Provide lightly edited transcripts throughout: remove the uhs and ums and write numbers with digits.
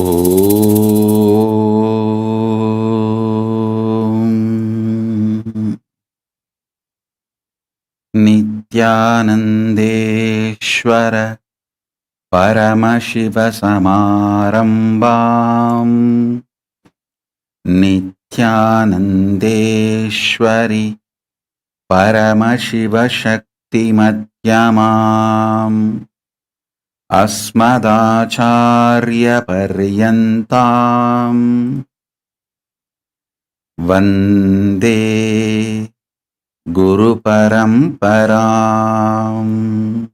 Om Nithyanandeshwara Paramashiva Samarambam Nithyanandeshwari Paramashiva Shakti Madhyamam Asmadacharya Paryantam Vande Guru Paramparam.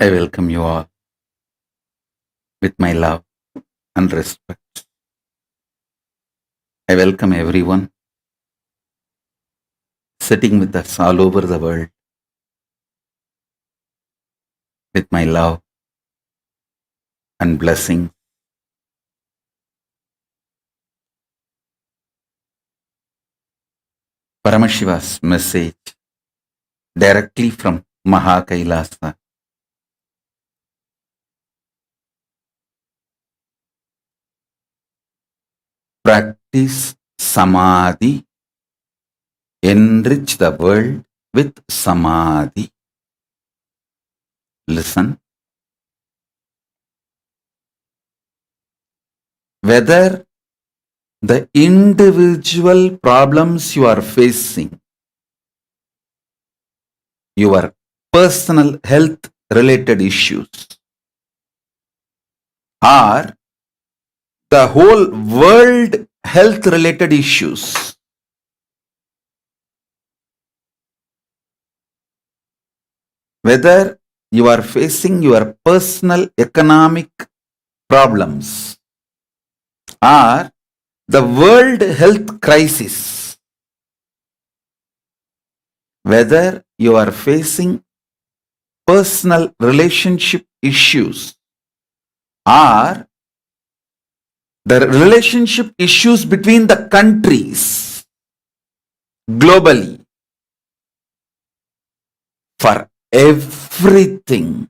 I welcome you all with my love and respect. I welcome everyone sitting with us all over the world with my love and blessing. Paramashiva's message directly from Kailasa. Practice Samadhi, enrich the world with Samadhi. Listen. Whether the individual problems you are facing, your personal health related issues, or the whole world health related issues, whether you are facing your personal economic problems or the world health crisis, whether you are facing personal relationship issues or the relationship issues between the countries globally, for everything,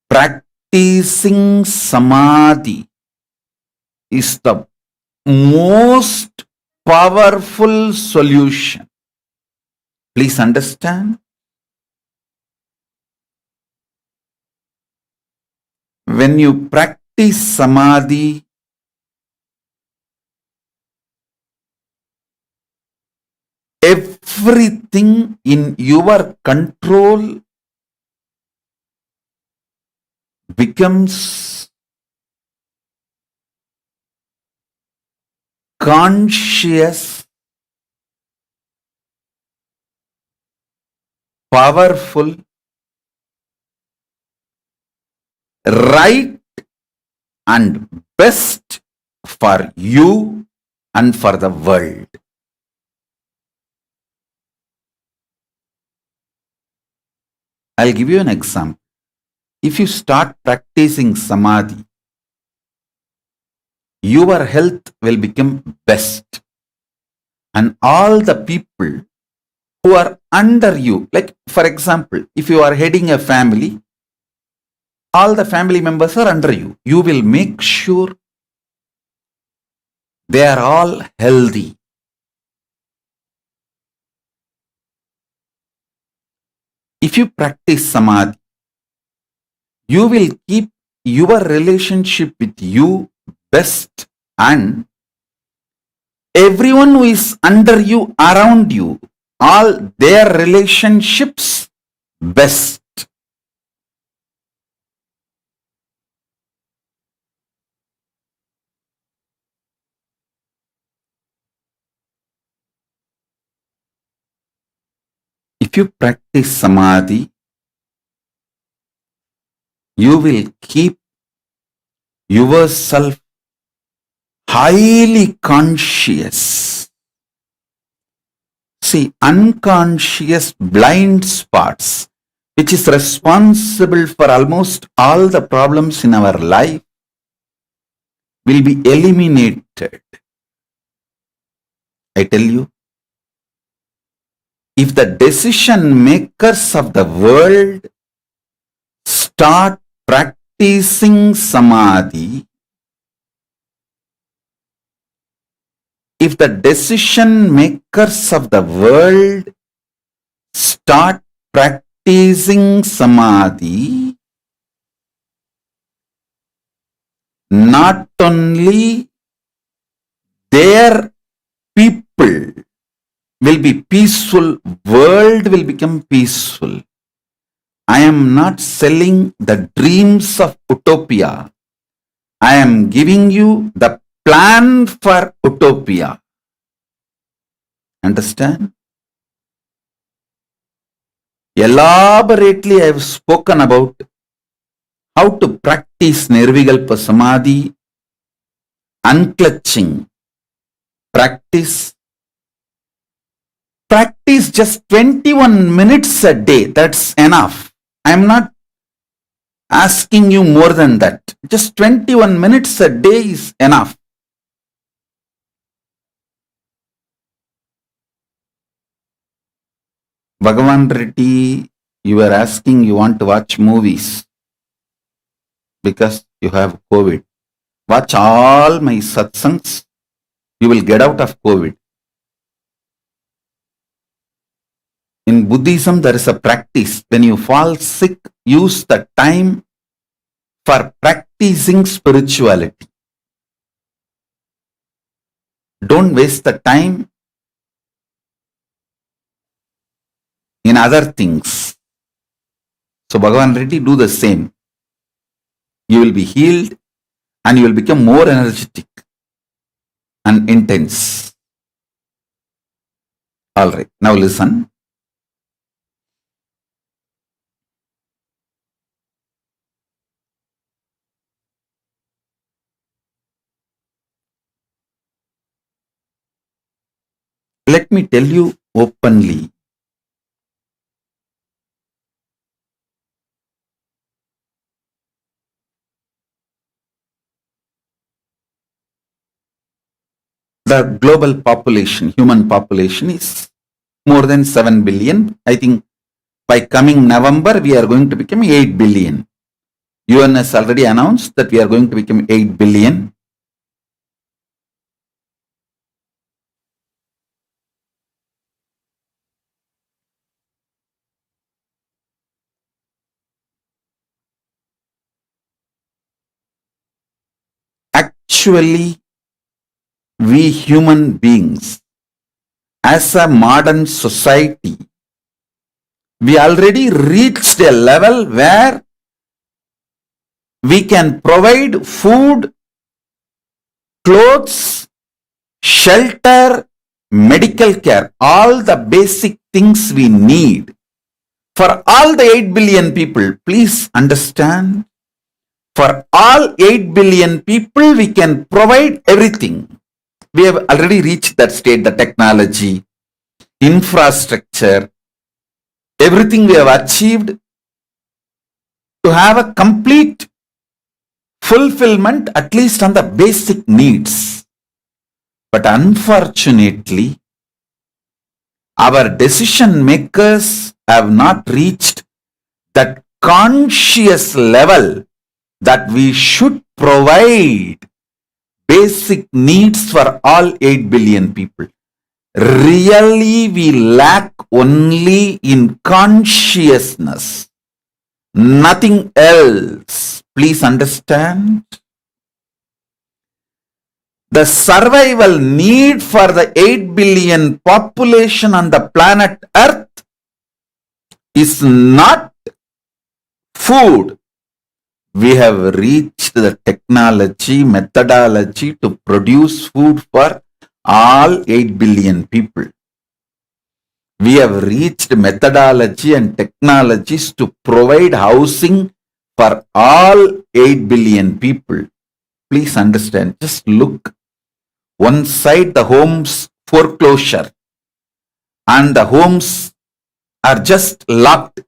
practicing Samadhi is the most powerful solution. Please understand, when you practice Samadhi, everything in your control becomes conscious, powerful, right, and best for you and for the world. I'll give you an example. If you start practicing Samadhi, your health will become best. And all the people who are under you, like for example, if you are heading a family, all the family members are under you. You will make sure they are all healthy. If you practice Samadhi, you will keep your relationship with you best, and everyone who is under you, around you, all their relationships best. If you practice Samadhi, you will keep yourself highly conscious. See, unconscious blind spots, which is responsible for almost all the problems in our life, will be eliminated. I tell you, if the decision makers of the world start practicing Samadhi, if the decision makers of the world start practicing Samadhi, not only their people will be peaceful, world will become peaceful. I am not selling the dreams of utopia. I am giving you the plan for utopia. Understand? Elaborately I have spoken about how to practice Nirvikalpa Samadhi, unclutching. Practice just 21 minutes a day. That's enough. I am not asking you more than that. Just 21 minutes a day is enough. Bhagavan Reddy, you are asking you want to watch movies because you have COVID. Watch all my satsangs. You will get out of COVID. In Buddhism, there is a practice. When you fall sick, use the time for practicing spirituality. Don't waste the time in other things. So Bhagavan Reddy, do the same. You will be healed and you will become more energetic and intense. All right, now listen. Let me tell you openly. The global population, human population is more than 7 billion. I think by coming November, we are going to become 8 billion. UN has already announced that we are going to become 8 billion. Actually, we human beings, as a modern society, we already reached a level where we can provide food, clothes, shelter, medical care, all the basic things we need for all the 8 billion people. Please understand, for all 8 billion people, we can provide everything. We have already reached that state, the technology, infrastructure, everything we have achieved to have a complete fulfillment, at least on the basic needs. But unfortunately, our decision makers have not reached that conscious level that we should provide basic needs for all 8 billion people. Really, we lack only in consciousness, nothing else. Please understand. The survival need for the 8 billion population on the planet Earth is not food. We have reached the technology, methodology to produce food for all 8 billion people. We have reached methodology and technologies to provide housing for all 8 billion people. Please understand, just look. One side the homes foreclosure and the homes are just locked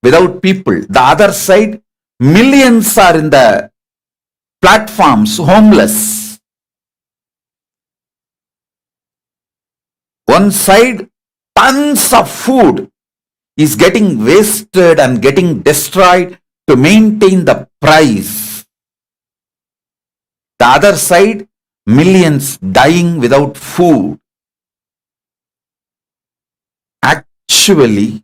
without people. The other side, millions are in the platforms, homeless. One side, tons of food is getting wasted and getting destroyed to maintain the price. The other side, millions dying without food. Actually,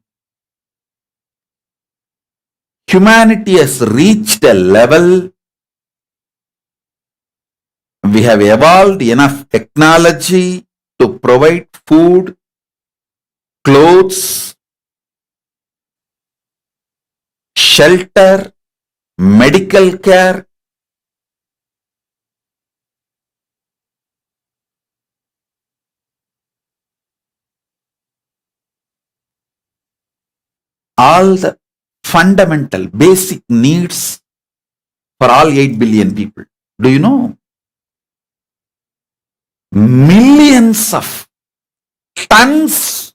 humanity has reached a level, we have evolved enough technology to provide food, clothes, shelter, medical care. All the fundamental basic needs for all 8 billion people. Do you know? Millions of tons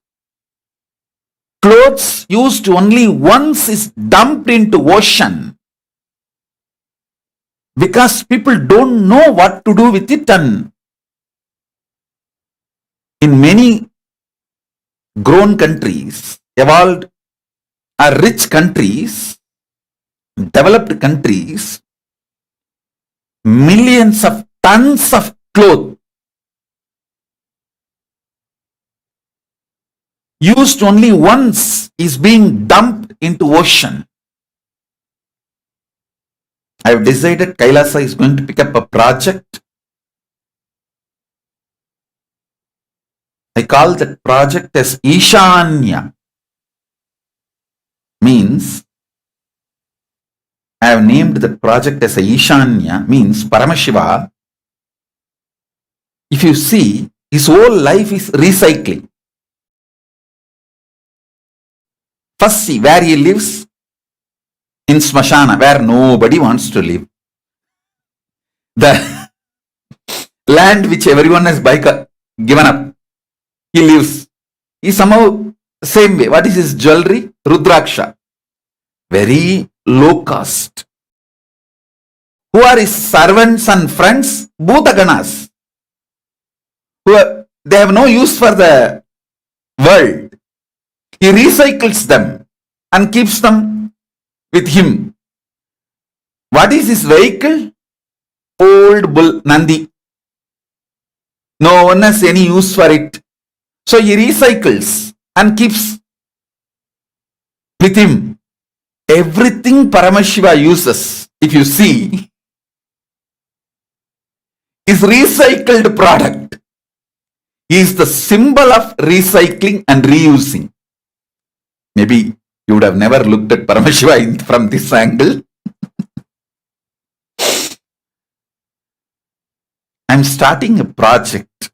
clothes used only once is dumped into ocean because people don't know what to do with it. And in many grown countries, evolved or rich countries, developed countries, millions of tons of clothes used only once is being dumped into ocean. I have decided Kailasa is going to pick up a project. I call that project as Ishanya. Means, I have named the project as a Ishanya, means Paramashiva. If you see, his whole life is recycling. First, see where he lives, in Smashana, where nobody wants to live. The land which everyone has given up, he lives is somehow same way. What is his jewelry? Rudraksha. Very low cost. Who are his servants and friends? Bhutaganas. They have no use for the world. He recycles them and keeps them with him. What is his vehicle? Old bull, Nandi. No one has any use for it. So he recycles and keeps with him. Everything Paramashiva uses, if you see, is recycled product. He is the symbol of recycling and reusing. Maybe you would have never looked at Paramashiva from this angle. I'm starting a project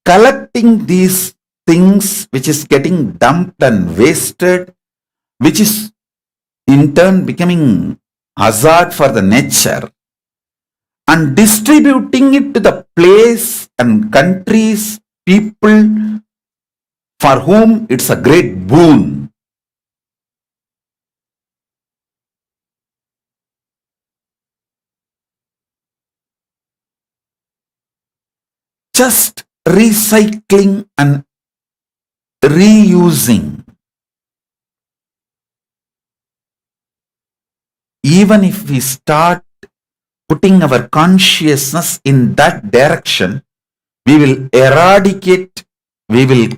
collecting these things which is getting dumped and wasted, which is in turn becoming hazard for the nature, and distributing it to the place and countries, people for whom it's a great boon. Just recycling and reusing. Even if we start putting our consciousness in that direction, we will eradicate, we will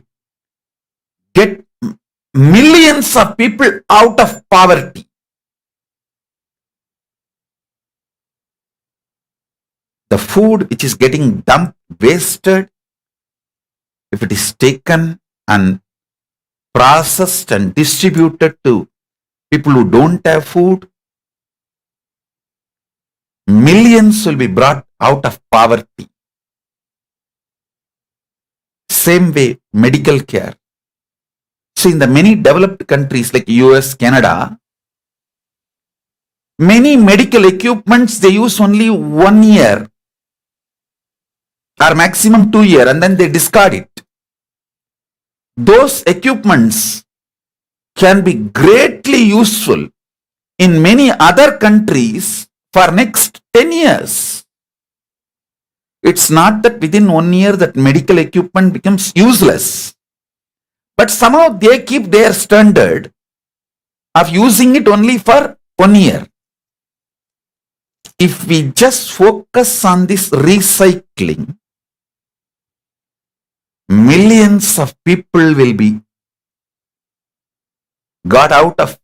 get millions of people out of poverty. The food which is getting dumped, wasted, if it is taken and processed and distributed to people who don't have food, millions will be brought out of poverty. Same way, medical care. So in the many developed countries like US, Canada, many medical equipments they use only 1 year or maximum 2 years and then they discard it. Those equipments can be greatly useful in many other countries for next 10 years. It's not that within 1 year that medical equipment becomes useless. But somehow they keep their standard of using it only for 1 year. If we just focus on this recycling, millions of people will be got out of,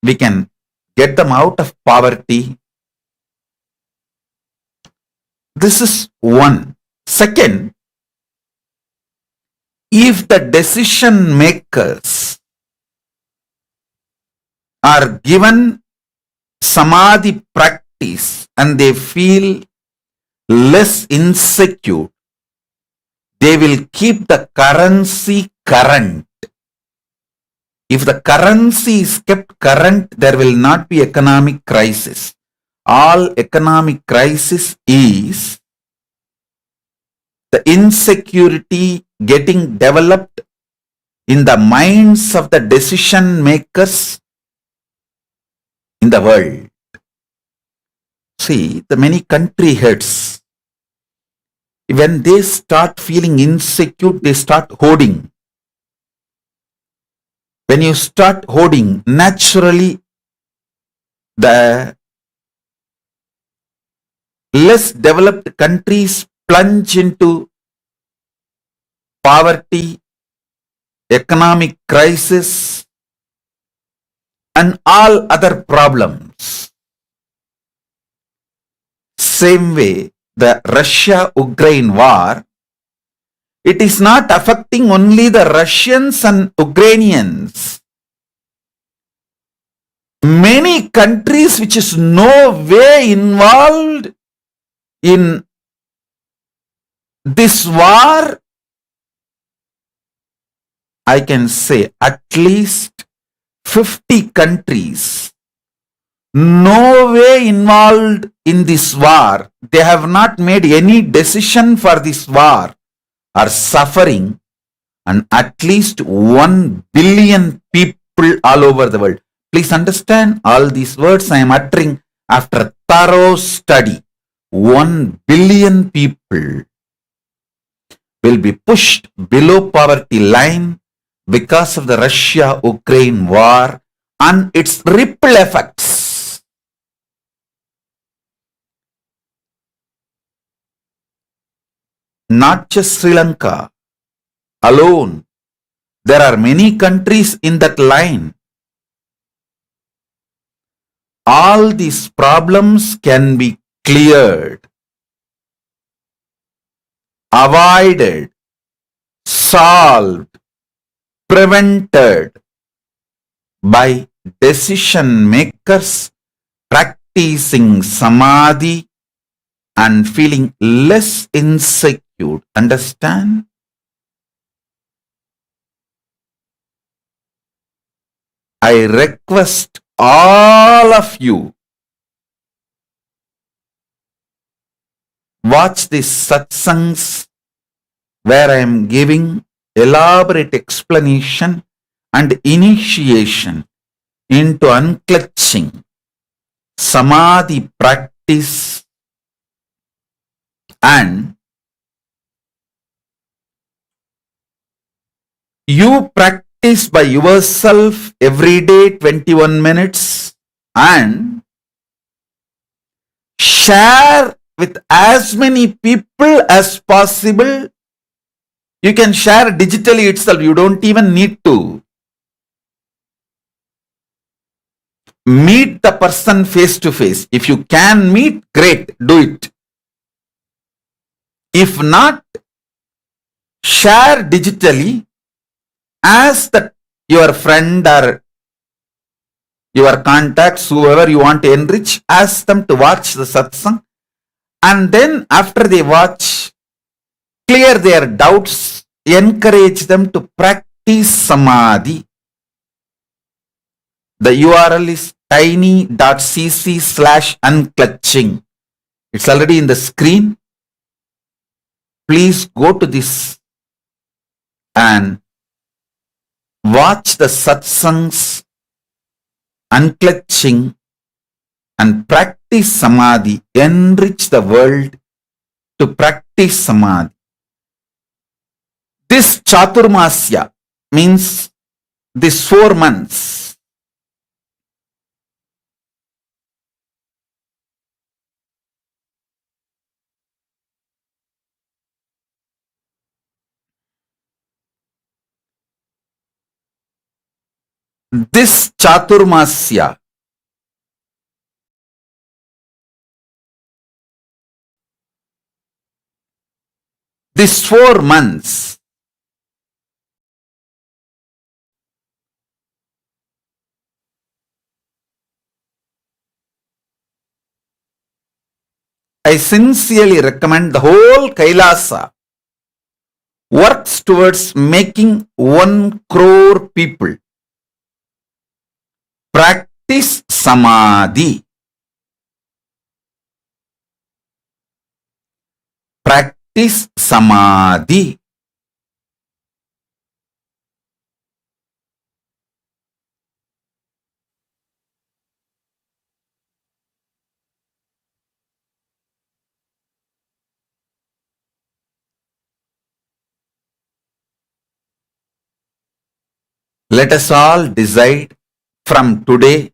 we can get them out of poverty. This is one. Second, if the decision makers are given Samadhi practice and they feel less insecure, they will keep the currency current. If the currency is kept current, there will not be economic crisis. All economic crisis is the insecurity getting developed in the minds of the decision makers in the world. See, the many country heads, when they start feeling insecure, they start hoarding. When you start hoarding, naturally the less developed countries plunge into poverty, economic crisis, and all other problems. Same way, the Russia-Ukraine war, it is not affecting only the Russians and Ukrainians. Many countries which is no way involved in this war, I can say at least 50 countries no way involved in this war. They have not made any decision for this war are suffering, and at least 1 billion people all over the world. Please understand all these words I am uttering after thorough study. 1 billion people will be pushed below poverty line because of the Russia-Ukraine war and its ripple effects. Not just Sri Lanka alone. There are many countries in that line. All these problems can be cleared, avoided, solved, prevented by decision makers practicing Samadhi and feeling less insecure. Understand? I request all of you watch these satsangs where I am giving elaborate explanation and initiation into unclutching Samadhi practice, and you practice by yourself every day 21 minutes and share with as many people as possible. You can share digitally itself. You don't even need to meet the person face to face. If you can meet, great, do it. If not, share digitally. Ask that your friend or your contacts, whoever you want to enrich, ask them to watch the satsang, and then after they watch, clear their doubts, encourage them to practice Samadhi. The URL is tiny.cc/unclutching. It's already in the screen. Please go to this and watch the satsangs, unclutching, and practice Samadhi. Enrich the world to practice Samadhi. This Chaturmasya means these 4 months. This Chaturmasya these 4 months I sincerely recommend the whole Kailasa works towards making 1 crore people practice Samadhi. Practice Samadhi. Let us all decide from today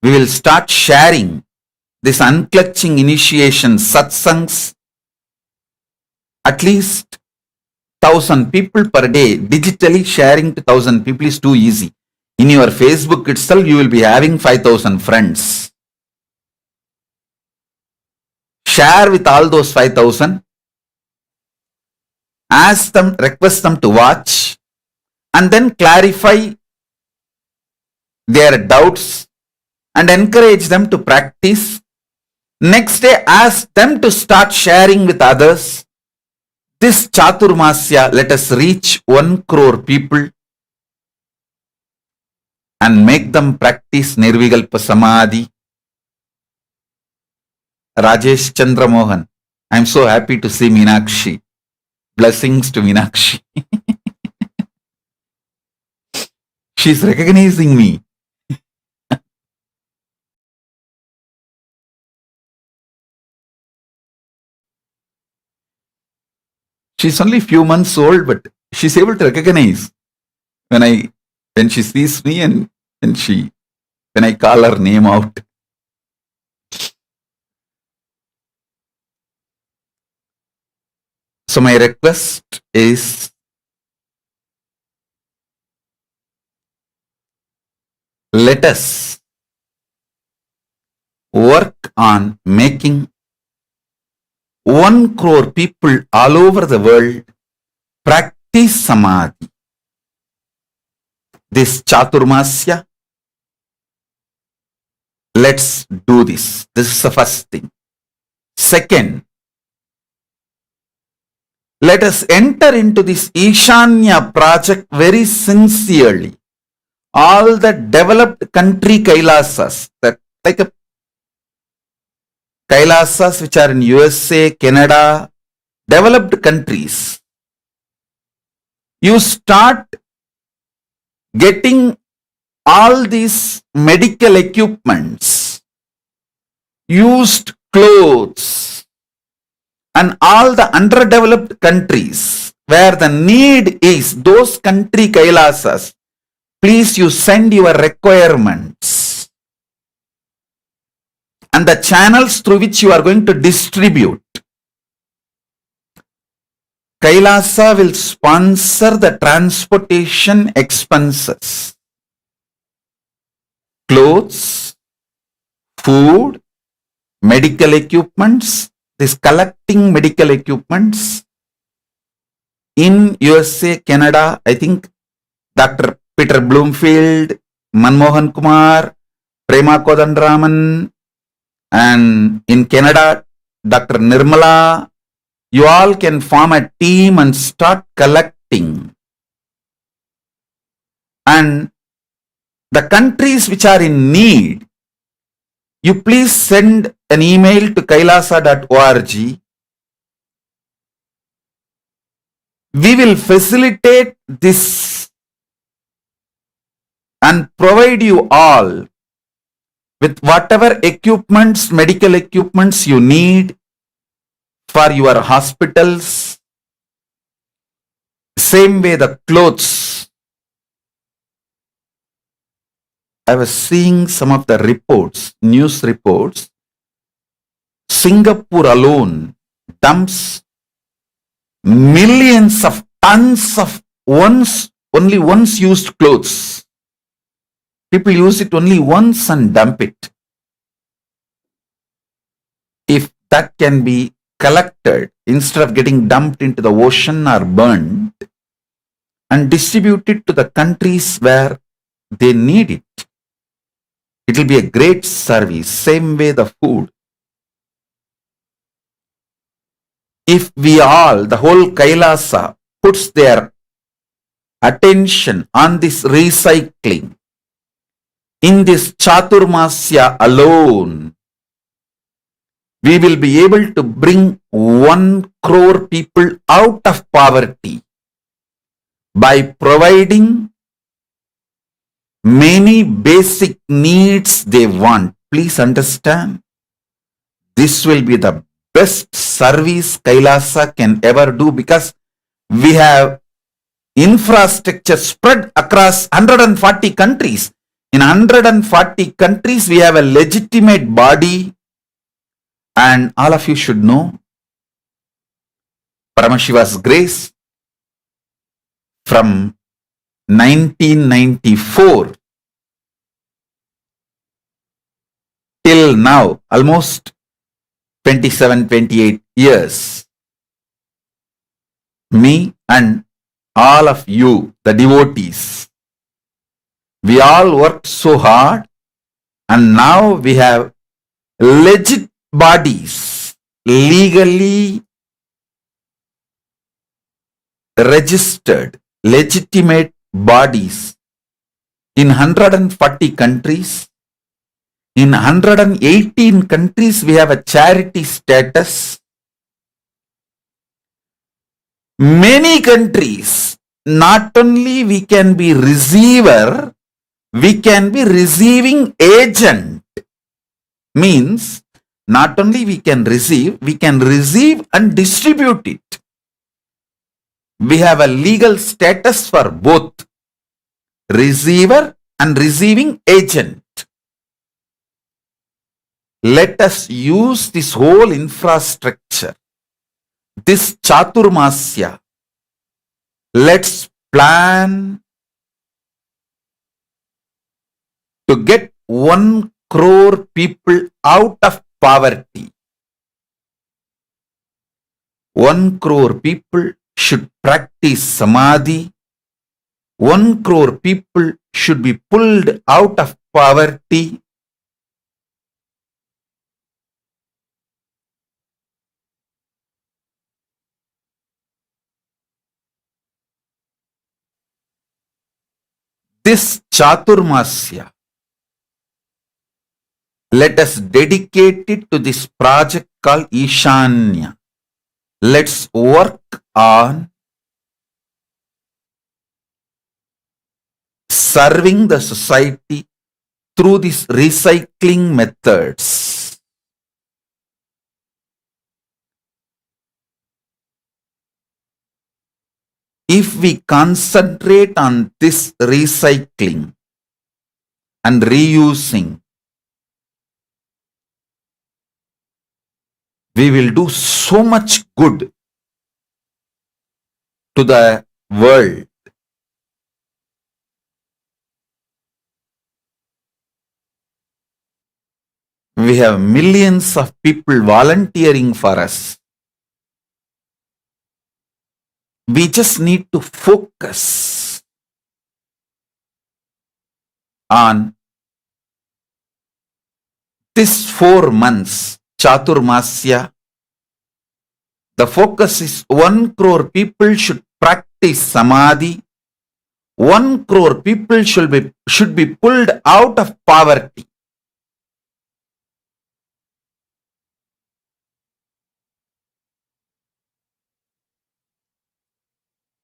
we will start sharing this unclutching initiation satsangs at least 1,000 people per day. Digitally sharing to 1,000 people is too easy. In your Facebook itself, you will be having 5,000 friends. Share with all those 5,000. Ask them, request them to watch, and then clarify their doubts and encourage them to practice. Next day, ask them to start sharing with others. This Chaturmasya, let us reach 1 crore people and make them practice Nirvikalpa Samadhi. Rajesh Chandra Mohan, I am so happy to see Meenakshi. Blessings to Meenakshi. She's recognizing me. She's only few months old, but she's able to recognize when she sees me and when I call her name out. So my request is, let us work on making 1 crore people all over the world practice Samadhi. This Chaturmasya, let's do this. This is the first thing. Second, let us enter into this Ishanya project very sincerely. All the developed country Kailasas, like Kailasas which are in USA, Canada, developed countries, you start getting all these medical equipments, used clothes, and all the underdeveloped countries where the need is, those country Kailasas, please you send your requirements and the channels through which you are going to distribute. Kailasa will sponsor the transportation expenses, clothes, food, medical equipments, this collecting medical equipments. In USA, Canada, I think Dr. Peter Bloomfield, Manmohan Kumar, Prema Kodandraman, and in Canada, Dr. Nirmala, you all can form a team and start collecting. And the countries which are in need, you please send an email to kailasa.org. We will facilitate this and provide you all with whatever equipments, medical equipments you need for your hospitals. Same way the clothes. I was seeing some of the reports, news reports. Singapore alone dumps millions of tons of only once used clothes. People use it only once and dump it. If that can be collected instead of getting dumped into the ocean or burned and distributed to the countries where they need it, it will be a great service. Same way the food. If we all, the whole Kailasa, puts their attention on this recycling, in this Chaturmasya alone, we will be able to bring 1 crore people out of poverty by providing many basic needs they want. Please understand, this will be the best service Kailasa can ever do, because we have infrastructure spread across 140 countries. In 140 countries, we have a legitimate body, and all of you should know Paramashiva's grace from 1994 till now, almost 27, 28 years. Me and all of you, the devotees, we all worked so hard, and now we have legit bodies, legally registered, legitimate bodies in 140 countries. In 118 countries, we have a charity status. Many countries, not only we can be receiver, we can be receiving agent. Means, not only we can receive and distribute it. We have a legal status for both receiver and receiving agent. Let us use this whole infrastructure, this Chaturmasya. Let's plan to get 1 crore people out of poverty. 1 crore people should practice Samadhi. 1 crore people should be pulled out of poverty. This Chaturmasya, let us dedicate it to this project called Ishanya. Let's work on serving the society through these recycling methods. If we concentrate on this recycling and reusing, we will do so much good to the world. We have millions of people volunteering for us. We just need to focus on this 4 months, Chaturmasya. The focus is 1 crore people should practice Samadhi. 1 crore people should be pulled out of poverty.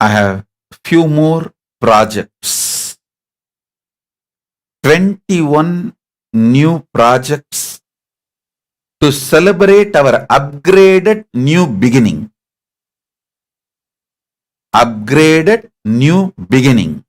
I have few more projects. 21 new projects to celebrate our upgraded new beginning. Upgraded new beginning.